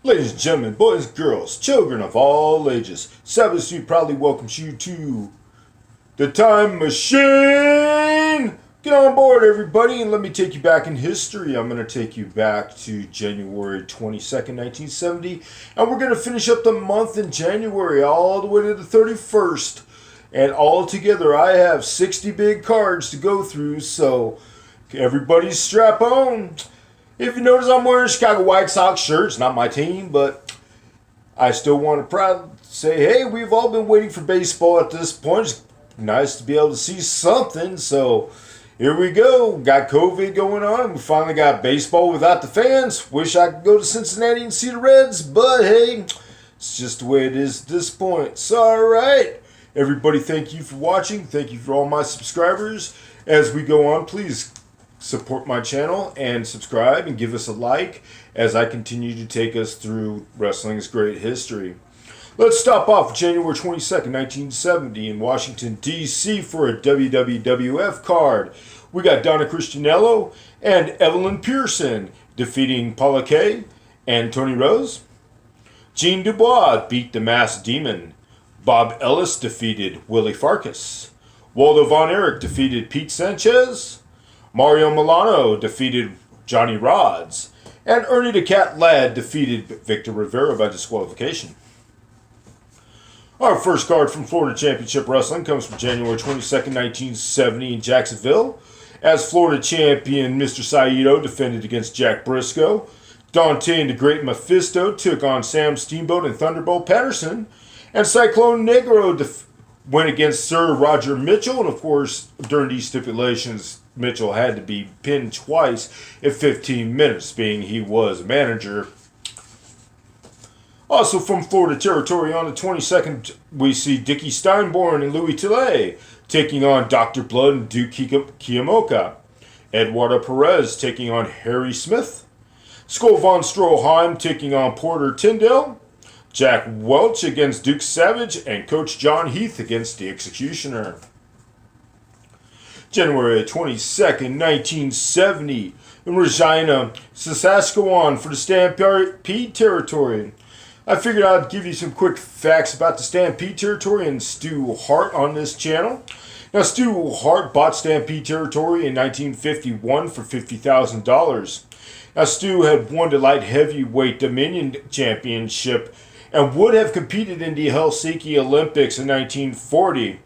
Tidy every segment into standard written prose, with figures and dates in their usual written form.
Ladies and gentlemen, boys and girls, children of all ages, Sabbath Street proudly welcomes you to the Time Machine! Get on board, everybody, and let me take you back in history. I'm going to take you back to January 22nd, 1970, and we're going to finish up the month in January all the way to the 31st. And all together, I have 60 big cards to go through, so everybody strap on. If you notice, I'm wearing a Chicago White Sox shirt. It's not my team, but I still want to proudly say, hey, we've all been waiting for baseball at this point. It's nice to be able to see something. So here we go. Got COVID going on. We finally got baseball without the fans. Wish I could go to Cincinnati and see the Reds, but hey, it's just the way it is at this point. So, all right. Everybody, thank you for watching. Thank you for all my subscribers. As we go on, please support my channel and subscribe and give us a like as I continue to take us through wrestling's great history. Let's stop off January 22nd, 1970 in Washington, D.C. for a WWF card. We got Donna Christanello and Evelyn Pearson defeating Paula Kay and Tony Rose. Gene Dubois beat the Masked Demon. Bob Ellis defeated Willie Farkas. Waldo Von Erich defeated Pete Sanchez. Mario Milano defeated Johnny Rodz, and Ernie the Cat Ladd defeated Victor Rivera by disqualification. Our first card from Florida Championship Wrestling comes from January 22nd, 1970 in Jacksonville, as Florida champion Mr. Saito defended against Jack Briscoe. Dante and the Great Mephisto took on Sam Steamboat and Thunderbolt Patterson, and Cyclone Negro went against Sir Roger Mitchell, and of course, during these stipulations, Mitchell had to be pinned twice in 15 minutes, being he was a manager. Also from Florida Territory on the 22nd, we see Dickie Steinborn and Louis Tilley taking on Dr. Blood and Duke Kiyomoka. Eduardo Perez taking on Harry Smith. Skull von Stroheim taking on Porter Tyndall. Jack Welch against Duke Savage, and Coach John Heath against the Executioner. January 22nd, 1970, in Regina, Saskatchewan for the Stampede Territory. I figured I'd give you some quick facts about the Stampede Territory and Stu Hart on this channel. Now, Stu Hart bought Stampede Territory in 1951 for $50,000. Now, Stu had won the Light Heavyweight Dominion Championship and would have competed in the Helsinki Olympics in 1940.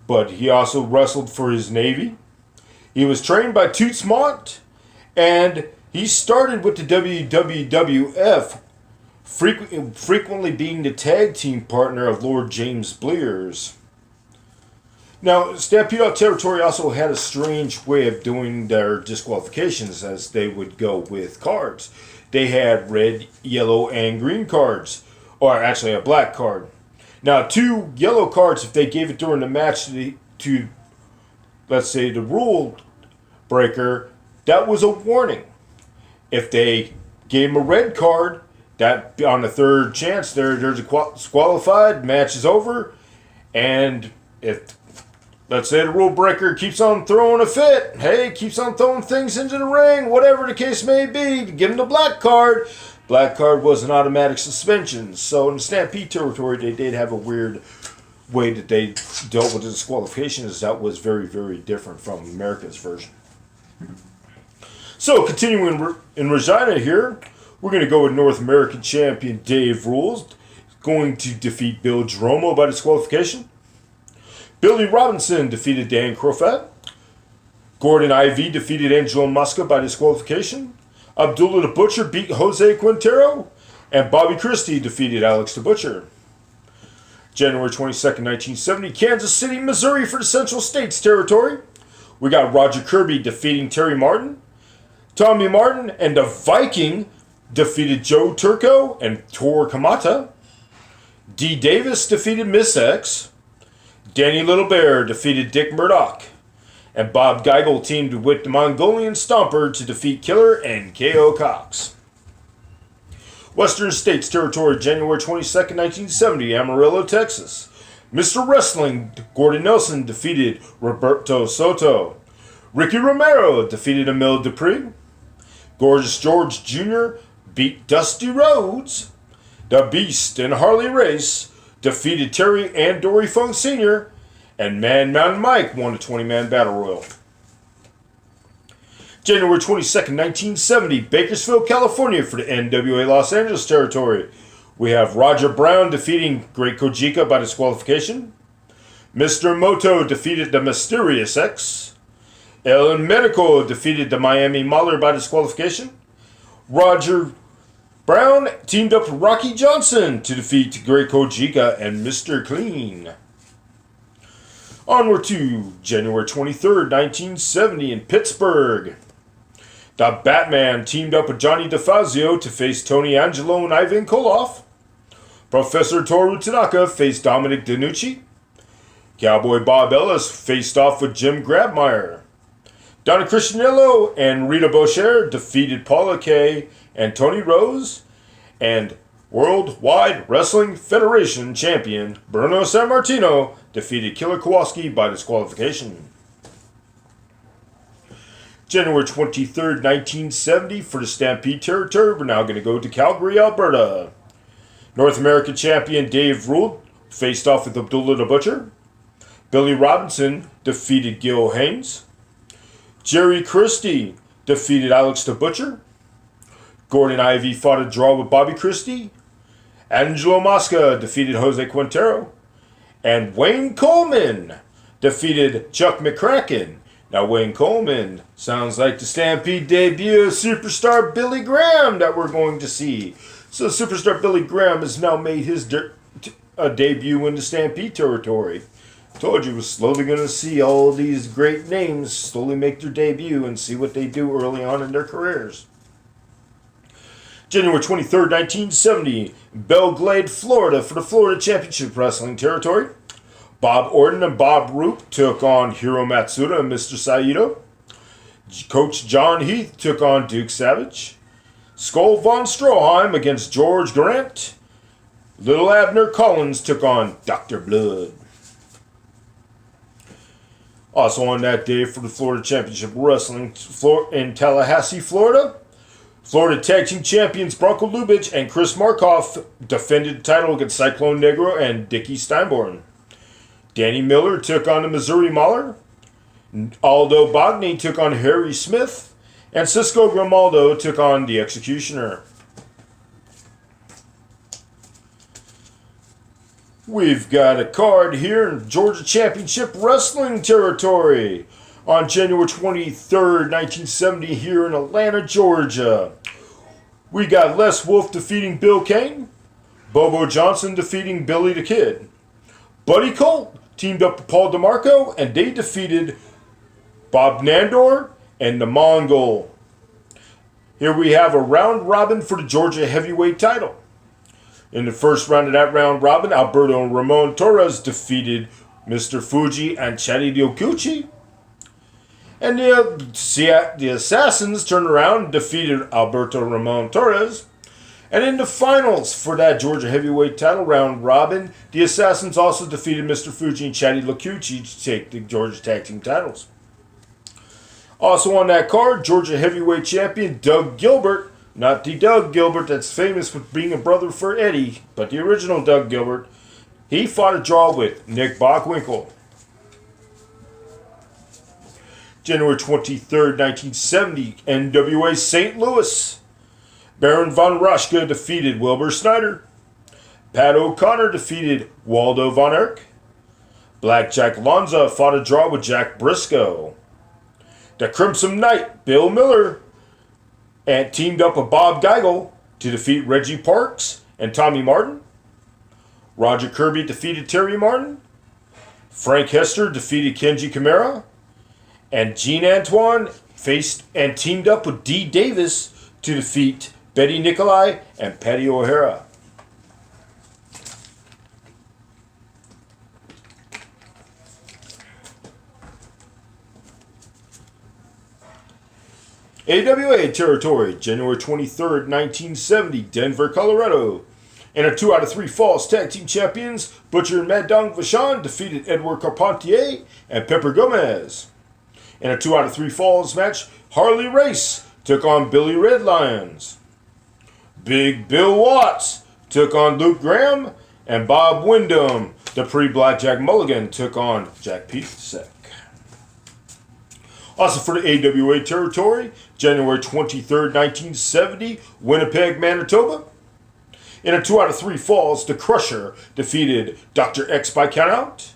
But he also wrestled for his Navy. He was trained by Toots Mondt, and he started with the WWF, frequently being the tag team partner of Lord James Blears. Now, Stampede Territory also had a strange way of doing their disqualifications, as they would go with cards. They had red, yellow, and green cards, or actually a black card. Now, 2 yellow cards, if they gave it during the match to let's say, the rule breaker, that was a warning. If they gave him a red card, that on the third chance, there's a disqualified, match is over, and if, let's say, the rule breaker keeps on throwing a fit, hey, keeps on throwing things into the ring, whatever the case may be, give him the black card. Black card was an automatic suspension. So in the Stampede Territory, they did have a weird way that they dealt with the disqualifications that was very, very different from America's version. So continuing in Regina here, we're going to go with North American champion Dave Rules, going to defeat Bill Dromo by disqualification. Billy Robinson defeated Dan Crofat. Gordon IV defeated Angelo Musca by disqualification. Abdullah the Butcher beat Jose Quintero, and Bobby Christie defeated Alex the Butcher. January 22nd, 1970, Kansas City, Missouri for the Central States Territory. We got Roger Kirby defeating Terry Martin. Tommy Martin and the Viking defeated Joe Turco and Tor Kamata. Dee Davis defeated Miss X. Danny Little Bear defeated Dick Murdoch. And Bob Geigel teamed with the Mongolian Stomper to defeat Killer and K.O. Cox. Western States Territory, January 22nd, 1970, Amarillo, Texas. Mr. Wrestling, Gordon Nelson defeated Roberto Soto. Ricky Romero defeated Emil Dupree. Gorgeous George Jr. beat Dusty Rhodes. The Beast and Harley Race defeated Terry and Dory Funk Sr. And Man Mountain Mike won a 20-man battle royal. January 22nd, 1970, Bakersfield, California for the NWA Los Angeles territory. We have Roger Brown defeating Great Kojika by disqualification. Mr. Moto defeated the Mysterious X. El Medico defeated the Miami Mauler by disqualification. Roger Brown teamed up with Rocky Johnson to defeat Great Kojika and Mr. Clean. Onward to January 23rd, 1970 in Pittsburgh. The Batman teamed up with Johnny DeFazio to face Tony Angelo and Ivan Koloff. Professor Toru Tanaka faced Dominic DeNucci. Cowboy Bob Ellis faced off with Jim Grabmeyer. Donna Cristianello and Rita Boucher defeated Paula Kay and Tony Rose. And Worldwide Wrestling Federation champion Bruno Sammartino defeated Killer Kowalski by disqualification. January 23rd, 1970 for the Stampede territory. We're now going to go to Calgary, Alberta. North American champion Dave Rule faced off with Abdullah the Butcher. Billy Robinson defeated Gil Haynes. Jerry Christie defeated Alex the Butcher. Gordon Ivy fought a draw with Bobby Christie. Angelo Mosca defeated Jose Quintero. And Wayne Coleman defeated Chuck McCracken. Now Wayne Coleman sounds like the Stampede debut of Superstar Billy Graham that we're going to see. So Superstar Billy Graham has now made his debut in the Stampede territory. Told you we're slowly going to see all these great names slowly make their debut and see what they do early on in their careers. January 23rd, 1970, Belle Glade, Florida for the Florida Championship Wrestling territory. Bob Orton and Bob Roop took on Hiro Matsuda and Mr. Saito. Coach John Heath took on Duke Savage. Skull von Stroheim against George Grant. Little Abner Collins took on Dr. Blood. Also on that day for the Florida Championship Wrestling in Tallahassee, Florida, Florida Tag Team Champions Bronco Lubitsch and Chris Markoff defended the title against Cyclone Negro and Dickie Steinborn. Danny Miller took on the Missouri Mauler. Aldo Bogny took on Harry Smith. And Cisco Grimaldo took on the Executioner. We've got a card here in Georgia Championship Wrestling territory on January 23rd, 1970 here in Atlanta, Georgia. We got Les Wolf defeating Bill Kane. Bobo Johnson defeating Billy the Kid. Buddy Colt teamed up with Paul DeMarco, and they defeated Bob Nandor and the Mongol. Here we have a round robin for the Georgia heavyweight title. In the first round of that round robin, Alberto and Ramon Torres defeated Mr. Fuji and Chatty Yoguchi. And the Assassins turned around and defeated Alberto Ramon Torres. And in the finals for that Georgia heavyweight title round robin, the Assassins also defeated Mr. Fuji and Chatty Lokuchi to take the Georgia Tag Team titles. Also on that card, Georgia heavyweight champion Doug Gilbert, not the Doug Gilbert that's famous for being a brother for Eddie, but the original Doug Gilbert, he fought a draw with Nick Bockwinkel. January 23rd, 1970, NWA St. Louis. Baron von Raschke defeated Wilbur Snyder. Pat O'Connor defeated Waldo von Erck. Blackjack Lanza fought a draw with Jack Briscoe. The Crimson Knight, Bill Miller, and teamed up with Bob Geigel to defeat Reggie Parks and Tommy Martin. Roger Kirby defeated Terry Martin. Frank Hester defeated Kenji Kamara. And Gene Antoine faced and teamed up with Dee Davis to defeat Betty Nikolai and Patty O'Hara. AWA territory, January 23rd, 1970, Denver, Colorado. In a 2 out of 3 falls tag team champions, Butcher and Mad Dog Vachon defeated Edward Carpentier and Pepper Gomez. In a 2 out of 3 falls match, Harley Race took on Billy Red Lions. Big Bill Watts took on Luke Graham. And Bob Windham, the pre-Blackjack Mulligan, took on Jack Piasek. Also for the AWA territory, January 23rd, 1970, Winnipeg, Manitoba. In a 2 out of 3 falls, the Crusher defeated Dr. X by countout.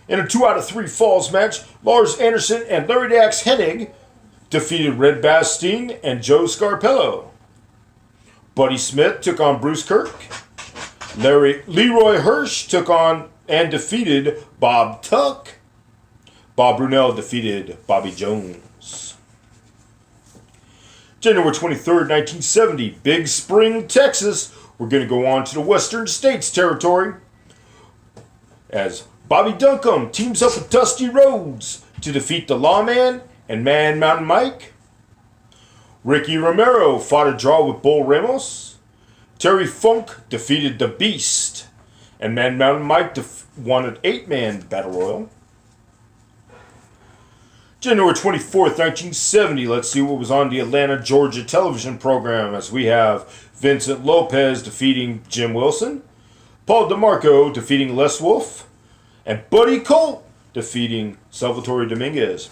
In a 2 out of 3 falls match, Lars Anderson and Larry the Axe Hennig defeated Red Bastien and Joe Scarpello. Buddy Smith took on Bruce Kirk. Leroy Hirsch took on and defeated Bob Tuck. Bob Brunel defeated Bobby Jones. January 23rd, 1970, Big Spring, Texas. We're going to go on to the Western States territory as Bobby Duncombe teams up with Dusty Rhodes to defeat the Lawman and Man Mountain Mike. Ricky Romero fought a draw with Bull Ramos. Terry Funk defeated The Beast. And Man Mountain Mike won an 8-man battle royal. January 24th, 1970. Let's see what was on the Atlanta, Georgia television program as we have Vincent Lopez defeating Jim Wilson. Paul DeMarco defeating Les Wolf. And Buddy Colt defeating Salvatore Dominguez.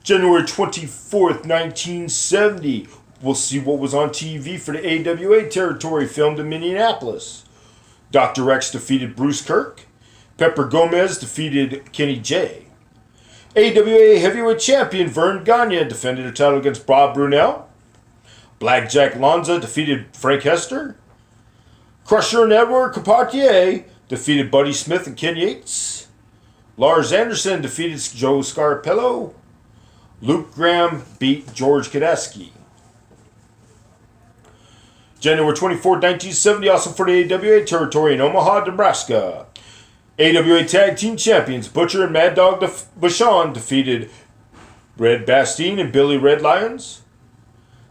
January 24th, 1970. We'll see what was on TV for the AWA territory, filmed in Minneapolis. Dr. X defeated Bruce Kirk. Pepper Gomez defeated Kenny J. AWA heavyweight champion Vern Gagne defended the title against Bob Brunel. Blackjack Lanza defeated Frank Hester. Crusher and Edward Carpentier defeated Buddy Smith and Ken Yates. Lars Anderson defeated Joe Scarpello. Luke Graham beat George Kadeski. January 24, 1970, also for the AWA territory in Omaha, Nebraska. AWA Tag Team Champions Butcher and Mad Dog Vachon defeated Red Bastien and Billy Red Lions.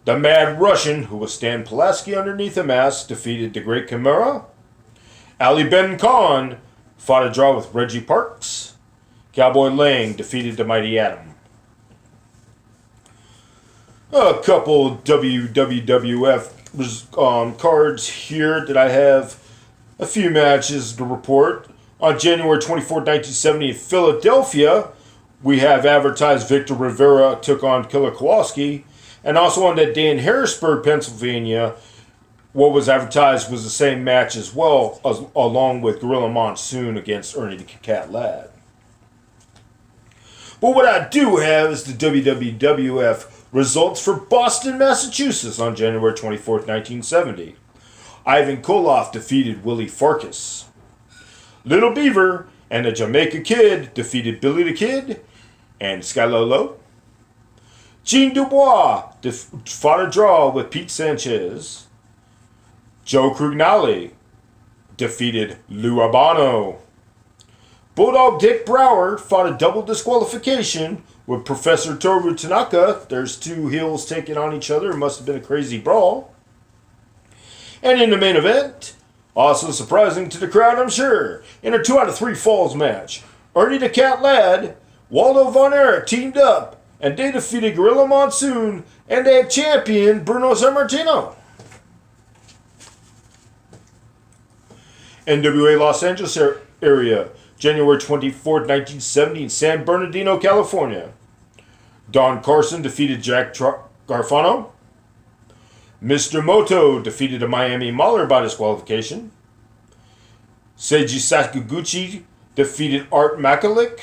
The Mad Russian, who was Stan Pulaski underneath a mask, defeated the Great Chimera. Ali Ben Khan fought a draw with Reggie Parks. Cowboy Lang defeated the Mighty Atom. A couple WWF cards here that I have a few matches to report. On January 24, 1970 in Philadelphia, we have advertised Victor Rivera took on Killer Kowalski. And also on that day in Harrisburg, Pennsylvania, what was advertised was the same match as well, along with Gorilla Monsoon against Ernie the Cat Ladd. But what I do have is the WWF results for Boston, Massachusetts on January 24th, 1970. Ivan Koloff defeated Willie Farkas. Little Beaver and the Jamaica Kid defeated Billy the Kid and Sky Lolo. Gene Dubois fought a draw with Pete Sanchez. Joe Crugnale defeated Lou Albano. Bulldog Dick Brower fought a double disqualification with Professor Toru Tanaka. There's two heels taking on each other. It must have been a crazy brawl. And in the main event, also surprising to the crowd, I'm sure, in a 2 out of 3 falls match, Ernie the Cat Ladd, Waldo Von Erich teamed up, and they defeated Gorilla Monsoon and their champion, Bruno Sammartino. NWA Los Angeles area, January 24, 1970 in San Bernardino, California. Don Carson defeated Jack Garfano. Mr. Moto defeated a Miami Mauler by disqualification. Seiji Sakaguchi defeated Art Makalik.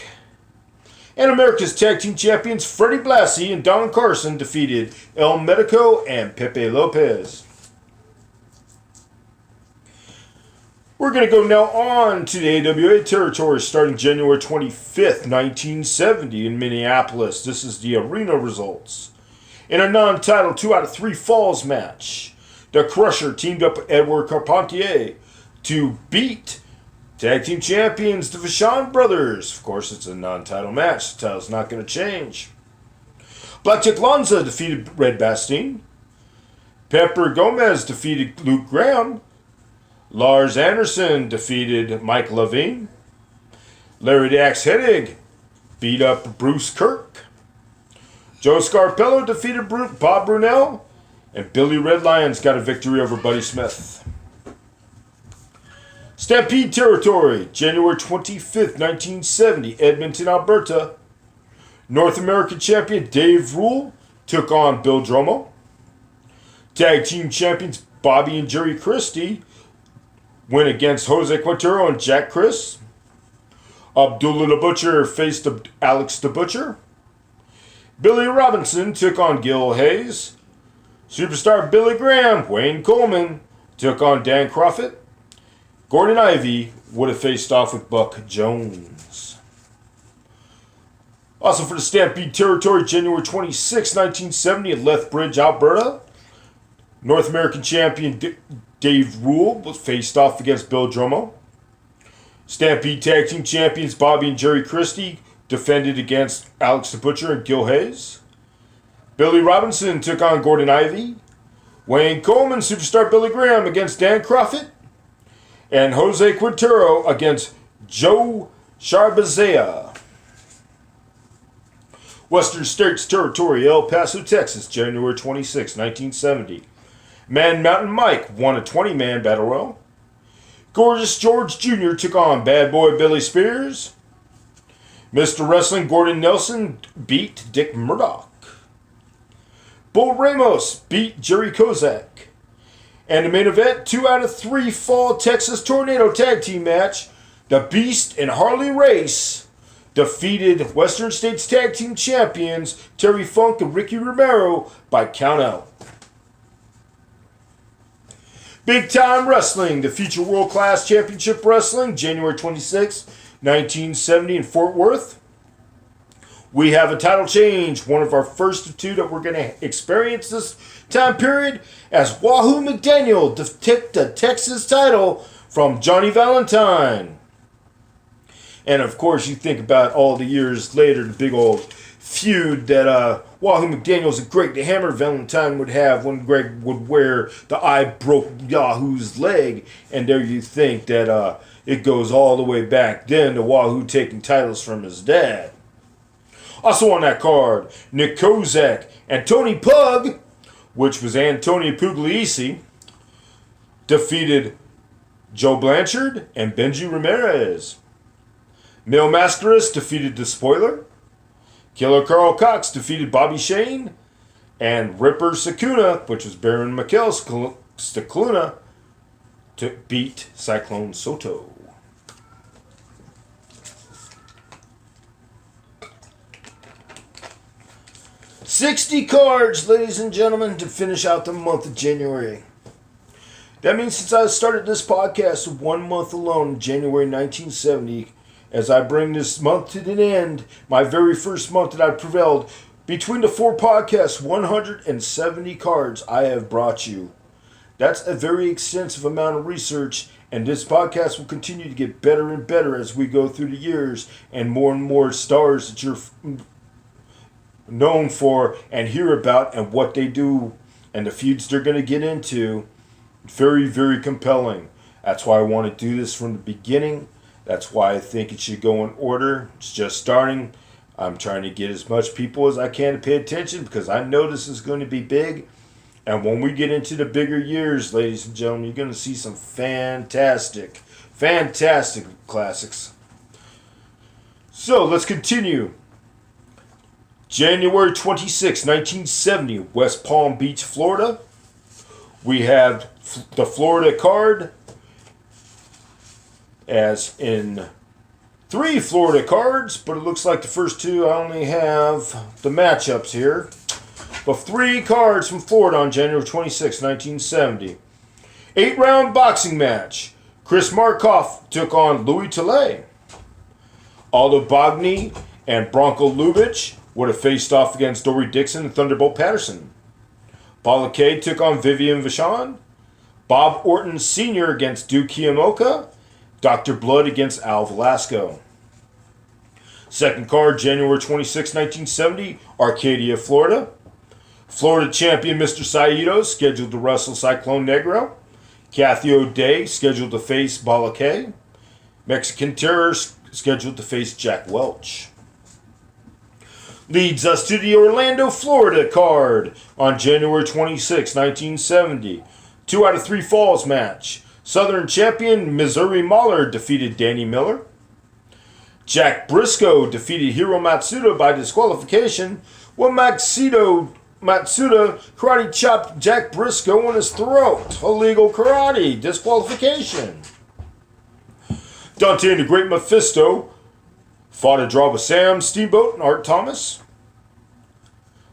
And America's Tag Team Champions Freddie Blassie and Don Carson defeated El Medico and Pepe Lopez. We're going to go now on to the AWA territory starting January 25th, 1970 in Minneapolis. This is the arena results. In a non-title 2 out of 3 falls match, the Crusher teamed up with Edward Carpentier to beat Tag Team Champions, the Vachon Brothers. Of course, it's a non-title match. The title's not going to change. Blackjack Lanza defeated Red Bastien. Pepper Gomez defeated Luke Graham. Lars Anderson defeated Mike Levine. Larry the Axe Hennig beat up Bruce Kirk. Joe Scarpello defeated Bob Brunel. And Billy Red Lions got a victory over Buddy Smith. Stampede Territory, January 25th, 1970, Edmonton, Alberta. North American champion Dave Rule took on Bill Dromo. Tag team champions Bobby and Jerry Christie went against Jose Quintero and Jack Chris. Abdullah the Butcher faced Alex the Butcher. Billy Robinson took on Gil Hayes. Superstar Billy Graham, Wayne Coleman, took on Dan Crawford. Gordon Ivy would have faced off with Buck Jones. Also for the Stampede Territory, January 26, 1970 in Lethbridge, Alberta. North American champion Dave Rule was faced off against Bill Dromo. Stampede Tag Team champions Bobby and Jerry Christie defended against Alex the Butcher and Gil Hayes. Billy Robinson took on Gordon Ivy. Wayne Coleman, Superstar Billy Graham against Dan Crawford. And Jose Quintero against Joe Charbazea. Western States Territory, El Paso, Texas, January 26, 1970. Man Mountain Mike won a 20-man battle royal. Gorgeous George Jr. took on Bad Boy Billy Spears. Mr. Wrestling Gordon Nelson beat Dick Murdoch. Bull Ramos beat Jerry Kozak. And the main event, 2 out of 3 Fall Texas Tornado Tag Team match. The Beast and Harley Race defeated Western States Tag Team Champions Terry Funk and Ricky Romero by countout. Big Time Wrestling, the Future World Class Championship Wrestling, January 26, 1970 in Fort Worth. We have a title change, one of our first of two that we're going to experience this time period, as Wahoo McDaniel took the Texas title from Johnny Valentine. And of course, you think about all the years later, the big old feud that Wahoo McDaniels and Greg the Hammer Valentine would have when Greg would wear the I broke Yahoo's leg. And there you think that it goes all the way back then to Wahoo taking titles from his dad. Also on that card, Nick Kozak and Tony Pug, which was Antonio Pugliese, defeated Joe Blanchard and Benji Ramirez. Mil Mascaras defeated The Spoiler. Killer Carl Cox defeated Bobby Shane. And Ripper Sakuna, which was Baron Mikel Stacluna, to beat Cyclone Soto. $60 cards, ladies and gentlemen, to finish out the month of January. That means since I started this podcast 1 month alone, January 1970, as I bring this month to an end, my very first month that I prevailed, between the 4 podcasts, 170 cards I have brought you. That's a very extensive amount of research, and this podcast will continue to get better and better as we go through the years, and more stars that you're known for and hear about and what they do and the feuds they're going to get into. Very, very compelling. That's why I want to do this from the beginning. That's why I think it should go in order. It's just starting. I'm trying to get as much people as I can to pay attention because I know this is going to be big. And when we get into the bigger years, ladies and gentlemen, you're going to see some fantastic classics. So let's continue. January 26, 1970, West Palm Beach, Florida. We have the Florida card, as in 3 Florida cards, but it looks like the first 2, I only have the matchups here. But 3 cards from Florida on January 26, 1970. 8-round boxing match. Chris Markoff took on Louis Tilley. Aldo Bogny and Bronco Lubitsch would have faced off against Dory Dixon and Thunderbolt Patterson. Paula Kay took on Vivian Vachon. Bob Orton Sr. against Duke Kiyomoka. Dr. Blood against Al Velasco. Second card, January 26, 1970, Arcadia, Florida. Florida champion Mr. Saito scheduled to wrestle Cyclone Negro. Kathy O'Day scheduled to face Paula Kay. Mexican Terror scheduled to face Jack Welch. Leads us to the Orlando, Florida card on January 26, 1970. 2 out of 3 falls match. Southern champion Missouri Mauler defeated Danny Miller. Jack Briscoe defeated Hiro Matsuda by disqualification when Matsuda karate chopped Jack Briscoe in his throat. Illegal karate. Disqualification. Dante and the Great Mephisto fought a draw with Sam Steamboat and Art Thomas.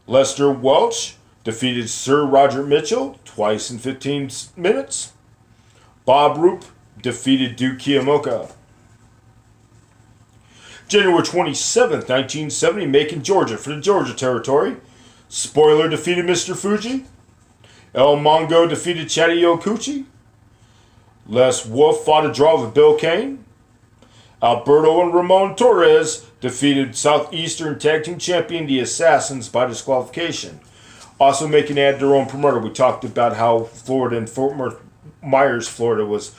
Lester Welch defeated Sir Roger Mitchell twice in 15 minutes. Bob Roop defeated Duke Kiyomoka. January 27th, 1970, Macon, Georgia, for the Georgia territory. Spoiler defeated Mr. Fuji. El Mongo defeated Chatty Okuchi. Les Wolf fought a draw with Bill Kane. Alberto and Ramon Torres defeated Southeastern Tag Team Champion the Assassins by disqualification. Also making add their own promoter. We talked about how Florida and Fort Myers, Florida was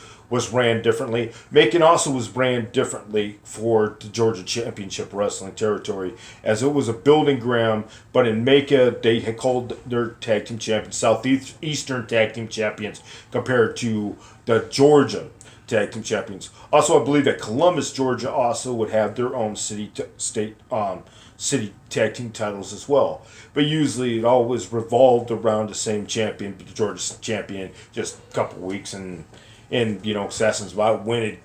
ran differently. Macon also was ran differently for the Georgia Championship Wrestling territory, as it was a building ground, but in Macon they had called their tag team champions Southeastern Tag Team Champions compared to the Georgia Tag Team Champions. Also, I believe that Columbus, Georgia also would have their own city tag team titles as well. But usually it always revolved around the same champion, the Georgia champion, just a couple weeks and Assassins might win it.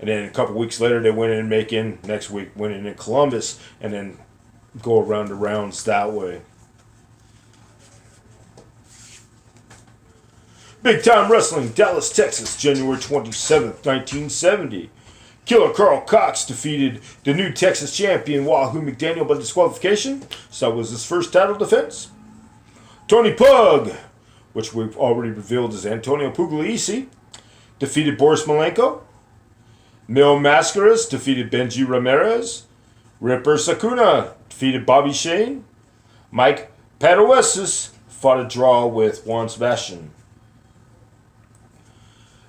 And then a couple weeks later they win it in Macon, next week win it in Columbus, and then go around the rounds that way. Big Time Wrestling, Dallas, Texas, January 27th, 1970. Killer Carl Cox defeated the new Texas champion Wahoo McDaniel by disqualification. So that was his first title defense. Tony Pug, which we've already revealed is Antonio Pugliese, defeated Boris Malenko. Mil Mascaras defeated Benji Ramirez. Ripper Sakuna defeated Bobby Shane. Mike Patawesis fought a draw with Juan Sebastian.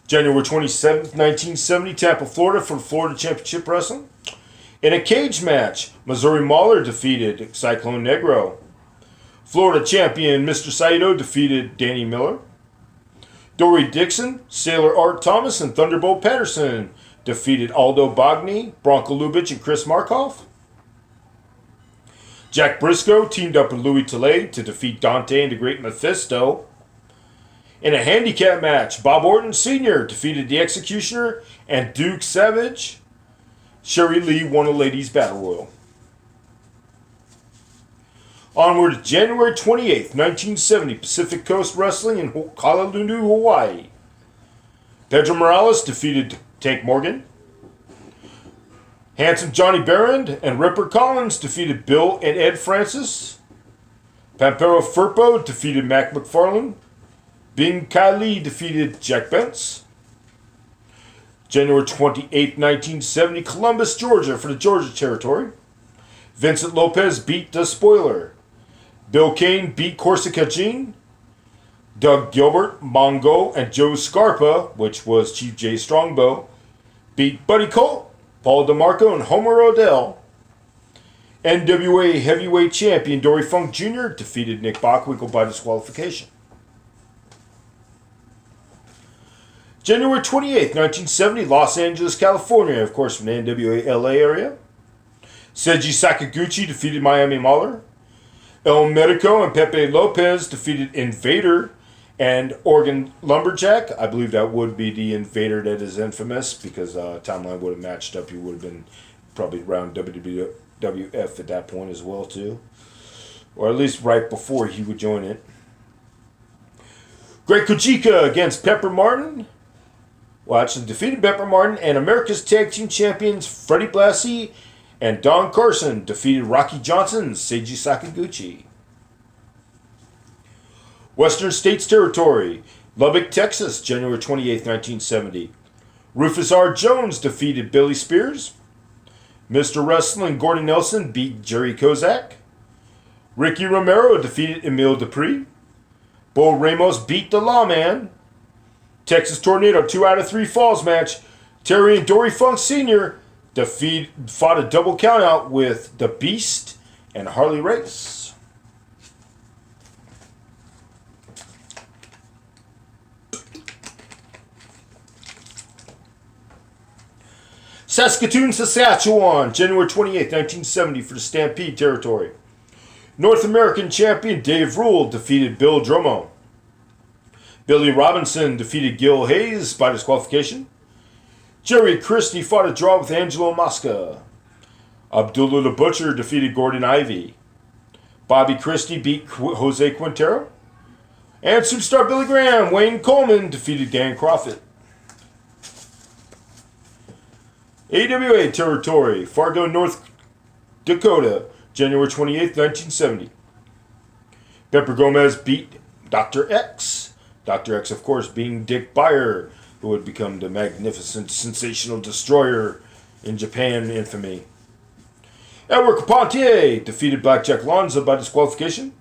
January 27th, 1970, Tampa, Florida for Florida Championship Wrestling. In a cage match, Missouri Mauler defeated Cyclone Negro. Florida champion Mr. Saito defeated Danny Miller. Dory Dixon, Sailor Art Thomas, and Thunderbolt Patterson defeated Aldo Bagni, Bronco Lubitsch, and Chris Markoff. Jack Briscoe teamed up with Louis Tilley to defeat Dante and the Great Mephisto. In a handicap match, Bob Orton Sr. defeated the Executioner and Duke Savage. Sherry Lee won a ladies' battle royal. Onward to January 28th, 1970, Pacific Coast Wrestling in Honolulu, Hawaii. Pedro Morales defeated Tank Morgan. Handsome Johnny Barron and Ripper Collins defeated Bill and Ed Francis. Pampero Firpo defeated Mac McFarlane. Bing Kai Lee defeated Jack Bentz. January 28, 1970, Columbus, Georgia for the Georgia territory. Vincent Lopez beat The Spoiler. Bill Kane beat Corsica Jean. Doug Gilbert, Mongo, and Joe Scarpa, which was Chief J Strongbow, beat Buddy Colt, Paul DeMarco, and Homer Odell. NWA Heavyweight Champion Dory Funk Jr. defeated Nick Bockwinkel by disqualification. January 28th, 1970, Los Angeles, California, of course from the NWA LA area. Seiji Sakaguchi defeated Miami Mauler. El Medico and Pepe Lopez defeated Invader and Oregon Lumberjack. I believe that would be the Invader that is infamous, because Timeline would have matched up. He would have been probably around WWF at that point as well too. Or at least right before he would join it. Great Kojika against Pepper Martin. Well, actually defeated Pepper Martin, and America's Tag Team Champions Freddie Blassie and Don Carson defeated Rocky Johnson and Seiji Sakaguchi. Western States Territory, Lubbock, Texas, January 28, 1970. Rufus R. Jones defeated Billy Spears. Mr. Wrestling Gordon Nelson beat Jerry Kozak. Ricky Romero defeated Emile Dupree. Bo Ramos beat the Lawman. Texas Tornado 2 out of 3 falls match. Terry and Dory Funk Sr. fought a double countout with The Beast and Harley Race. Saskatoon, Saskatchewan, January 28, 1970 for the Stampede territory. North American champion Dave Rule defeated Bill Dromo. Billy Robinson defeated Gil Hayes by disqualification. Jerry Christie fought a draw with Angelo Mosca. Abdullah the Butcher defeated Gordon Ivy. Bobby Christie beat Jose Quintero. And superstar Billy Graham, Wayne Coleman defeated Dan Crawford. AWA territory, Fargo, North Dakota, January 28, 1970. Pepper Gomez beat Dr. X. Dr. X, of course, being Dick Beyer, who would become the magnificent, sensational destroyer in Japan infamy. Edward Carpentier defeated Blackjack Lanza by disqualification.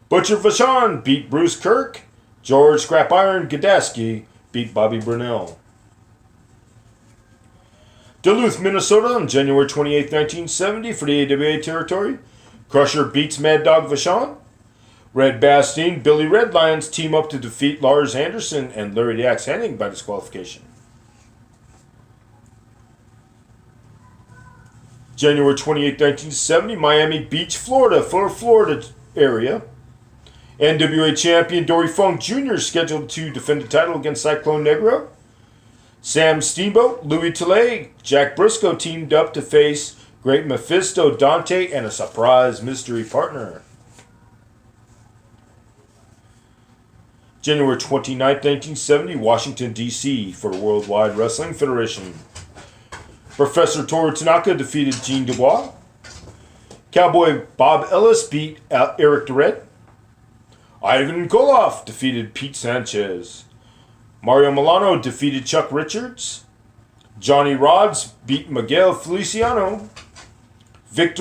Butcher Vachon beat Bruce Kirk. George Scrap Iron Gadaski beat Bobby Brunel. Duluth, Minnesota on January 28, 1970 for the AWA territory. Crusher beats Mad Dog Vachon. Red Bastien, Billy Red Lions team up to defeat Lars Anderson and Larry the Axe Hennig by disqualification. January 28, 1970, Miami Beach, Florida area. NWA champion Dory Funk Jr. scheduled to defend the title against Cyclone Negro. Sam Steamboat, Louis Tilley, Jack Briscoe teamed up to face Great Mephisto, Dante, and a surprise mystery partner. January 29, 1970, Washington, D.C. for the Worldwide Wrestling Federation. Professor Toru Tanaka defeated Gene Dubois. Cowboy Bob Ellis beat Eric the Red. Ivan Koloff defeated Pete Sanchez. Mario Milano defeated Chuck Richards. Johnny Rods beat Miguel Feliciano. Victor